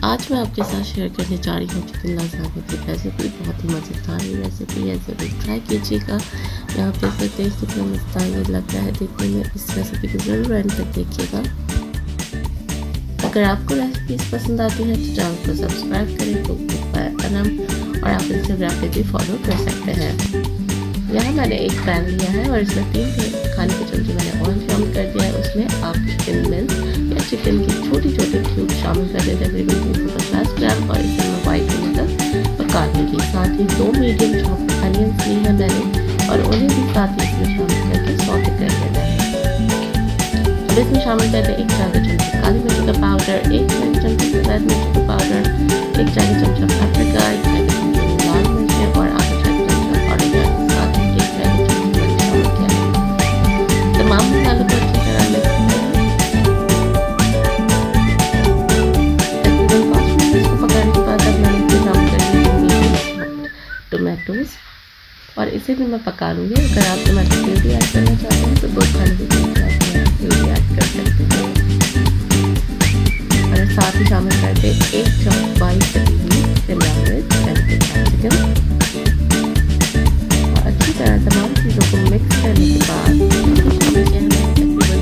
आज मैं आपके साथ शेयर करने जा रही हूँ चिकन लासान्या की रेसिपी। बहुत ही मज़ेदार रेसिपी है, ज़रूर ट्राई कीजिएगा। यहाँ आप देख सकते हैं कितना मज़ेदार ये लग रहा है देखने में। इस रेसिपी को ज़रूर एंड तक देखिएगा। अगर आपको रेसिपीज पसंद आती है तो चैनल को सब्सक्राइब करें, और आप इंस्टाग्राम पे भी फॉलो कर सकते हैं। यहाँ मैंने एक पैन लिया है और इसमें 3 खाने के चमचे मैंने ऑयल शामिल कर दिया है। उसमें आप चिकन मिल्स या चिकन की छोटी छोटी क्यूब शामिल कर दें, तकरीबन 350 ग्राम, और इसे मैं वाइट होने तक पका लूँगी। साथ ही 2 मीडियम चॉप्ड अनियंस ली है मैंने और उन्हें भी साथ ही इसमें शामिल करके सौटे कर देना है। अब इसमें शामिल कर दें 1 चाय का चमचा काली मिर्च का पाउडर, 1 चाय का चमचा सफ़ेद मिर्च का पाउडर, 1 चाय का चमचा पाप्रिका, 1 चाय का चमचा लाल मिर्च और आधा चाय का चमचा ओरेगानो। साथ ही 1 चाय का चमचा शामिल किया है। तमाम मसालों को अच्छी तरह मिक्स टोमेटोज और इसे भी मैं पका लूँगी। अगर आप टमाटर प्यूरी ऐड करना चाहते हैं तो 2 खाने के चमचे आप प्यूरी ऐड कर सकते हैं। और साथ ही शामिल कर दें 1 चम्मच बारीक कटी हुई शिमला मिर्च यानी कि कैप्सिकम। और अच्छी तरह तमाम चीज़ों को मिक्स करने के बाद तकरीबन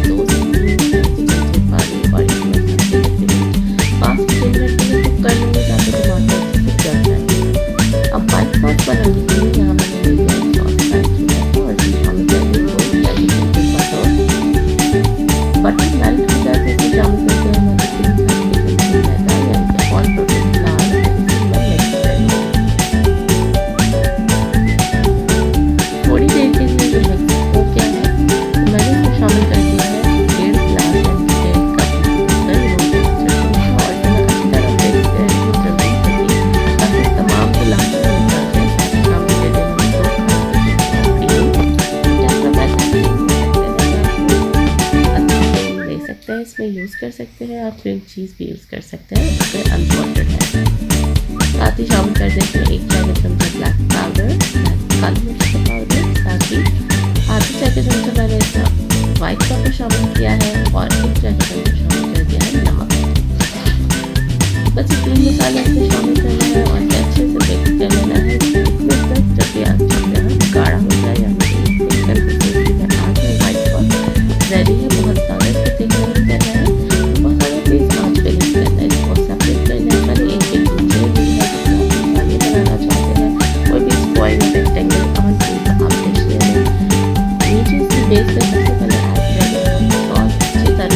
2 से 3 चमचे पानी और इसमें 5 से 6 मिनट के लिए कुक कर लूँगी ताकि टमाटर अच्छे से गल जाए। अब व्हाइट सॉस बनाने के लिए यहाँ मैंने ले लिया सॉस पैन और इसमें शामिल कर दी बटर मेल्ट हो जाए तो शामिल करके हमारे 3 चमचे मैदा यानी कि ऑल प्रोटीन फ्लावर में मिक्स कर लूँ। थोड़ी देर के लिए जो मिक्स हो गया है तो मैंने इसमें शामिल कर दिया है 1.5 गिलास यानी कि 1 कप और इसे मैं अच्छी तरह मिक्स कर रही हूँ ताकि तमाम गुलाब इसमें यूज़ कर सकते हैं। आप क्रीम चीज़ भी यूज़ कर सकते हैं अगर अनसॉल्टेड है। साथ ही शामिल कर देते हैं 1 चाय का चमचा ब्लैक पाउडर, काली मिर्च का पाउडर। साथ ही आधी चाय का चमचा मैंने इसमें वाइट पेपर शामिल किया है और 1 चाय का चमचा शामिल कर दिया है नमक। बस ये 3 मसाले इसमें शामिल करना है और अच्छे से मिक्स कर लेना है इतने तक जब ये अच्छा गाढ़ा हो जाए यानी वाइट सॉस रेडी है। बहुत ज़्यादा इसको थिक नहीं करना है, बहुत ज़्यादा तेज आंच पे नहीं करना है। इसको सेपरेट करना है। मैंने एक दूसरे भी है जिसमें बनाना चाहते हैं और भी स्क्वायर रेक्टेंगल आप डिश ले लें। नीचे इसकी बेस पे सबसे पहले ऐड कर देना सॉस अच्छी तरह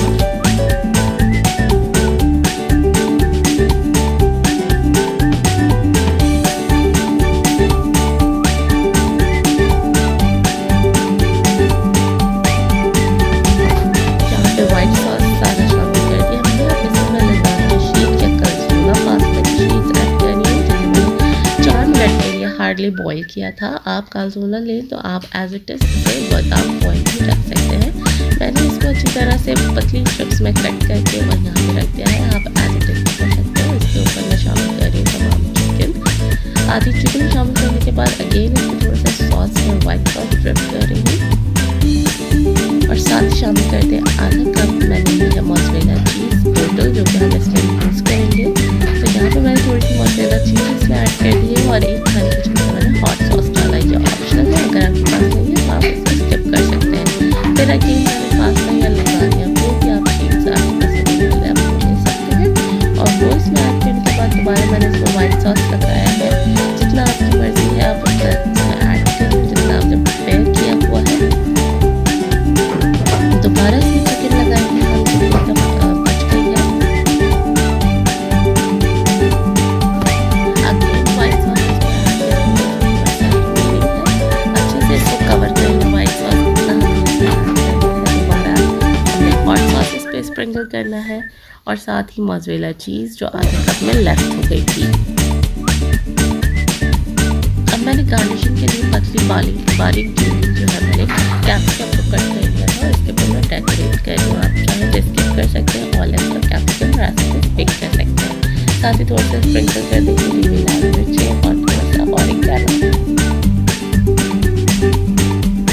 व्हाइट सॉस सारा शामिल कर दिया मैंने। अब इसमें मैं लसान्या शीट या कलसूला पास्ता की शीट्स ऐड करनी है जिन्हें मैंने 4 मिनट के लिए हार्डली बॉईल किया था। आप कलसूला लें तो आप एज इट इज़ इसे विदाउट बॉईल भी रख सकते हैं। मैंने इसको अच्छी तरह से पतली स्ट्रिप्स में कट करके और यहाँ पे रख दिया है। आप एज इट इज़ कर सकते हैं। इसके ऊपर मैं शामिल कर रही हूँ तमाम चिकन। आधी चिकन शामिल करने के बाद अगेन इसको थोड़ा सा सॉस में वाइट सॉस ड्रिप कर रही हूँ और साथ ही शामिल करते हैं आधा कप मैंने लिया मोज़रेला चीज़ टोटल जो कि हम इसमें यूज़ करेंगे। तो यहाँ पे मैंने थोड़ी सी मोज़रेला चीज़ इसमें ऐड कर दी है और 1 खाने का चमचा मैंने हॉट सॉस डाला। ये ऑप्शनल है, अगर आपके पास नहीं है तो आप इसको स्किप कर सकते हैं। फिर अगेन मैंने पास्ता या लसान्या को भी आप चीज़ आपके पसंद आप ले सकते हैं और वो इसमें ऐड करने के बाद दोबारा मैंने इसमें वाइट सॉस लगाया है। जितना आपकी मर्ज़ी है आप उतना इसमें ऐड करें जितना आपने प्रिपेयर किया हुआ है। दोबारा इसमें चिकन लगाएंगे हम एकदम बच गई है। अगेन वाइट सॉस अच्छे से इसको कवर कर लें। वाइट सॉस दोबारा हमें हॉट सॉस इस पे स्प्रिंकल करना है और साथ ही मोज़रेला चीज़ जो आधे कप में लेफ्ट हो गई थी। अब मैंने गार्निशिंग के लिए पतली बारीक जो है मैंने कैप्सिकम को कट कर लिया था और इसके ऊपर मैं डेकोरेट कर रही हूँ। आप चाहें तो स्किप कर सकते हैं, ऑलिव और कैप्सिकम रेसिपी पिक कर सकते हैं। साथ ही थोड़ा सा स्प्रिंकल कर देंगे लाल मिर्चें और थोड़ा सा ओरेगानो।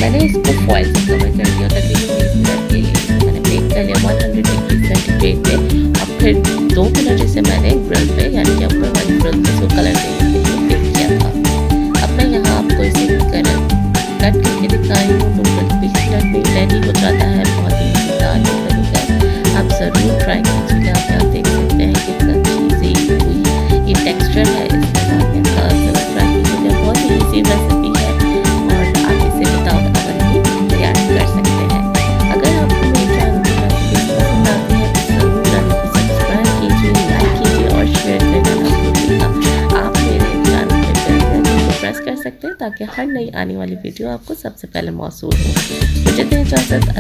मैंने इसको फॉइल से कवर कर दिया तकरीबन 20 मिनट के लिए। मैंने बेक कर लिया 100 डिग्री सेंटीग्रेड पे। अब फिर 2 मिनट इसे मैंने ग्रिल पे यानी कि ऊपर वाली ग्रिल पे इसको कलर देने के लिए बेक किया था। अब मैं यहाँ आपको इसे कट करके दिखाई हूँ। तो 20 मिनट में रेडी हो जाता है। बहुत ही मज़ेदार ये तरीका है, आप ज़रूर ट्राई कीजिएगा। आप देख सकते हैं कितना चीज़ी ये टेक्सचर है इस लसान्या का, ज़रूर ट्राई कीजिएगा। बहुत ही ईजी रेसिपी है और आप इसे विदाउट ओवन भी तैयार कर सकते हैं। अगर आपको मेरे चैनल की रेसिपी पसंद आती है तो ज़रूर चैनल को सब्सक्राइब कीजिए, लाइक कीजिए और शेयर करना ना भूलिएगा। आप मेरे चैनल पे बेल आइकन को प्रेस कर सकते हैं ताकि हर नई आने वाली वीडियो आपको सबसे पहले मौसूल हो। मुझे दें इजाज़त।